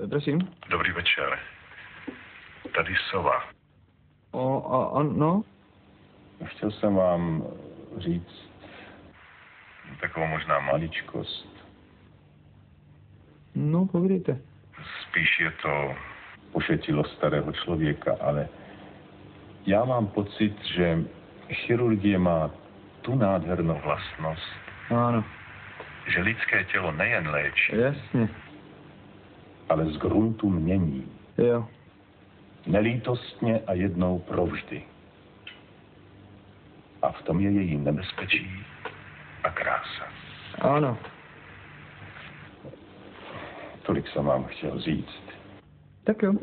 Prosím. Dobrý večer. Tady Sova. No? Chtěl jsem vám říct takovou možná maličkost. No, povídejte. Spíš je to pošetilost starého člověka, ale já mám pocit, že chirurgie má tu nádhernou vlastnost, Ano. že lidské tělo nejen léčí, Jasně. ale z gruntu mění. Jo. Nelítostně a jednou provždy. A v tom je její nebezpečí a krása. Ano. Tolik jsem vám chtěl říct. Tak jo.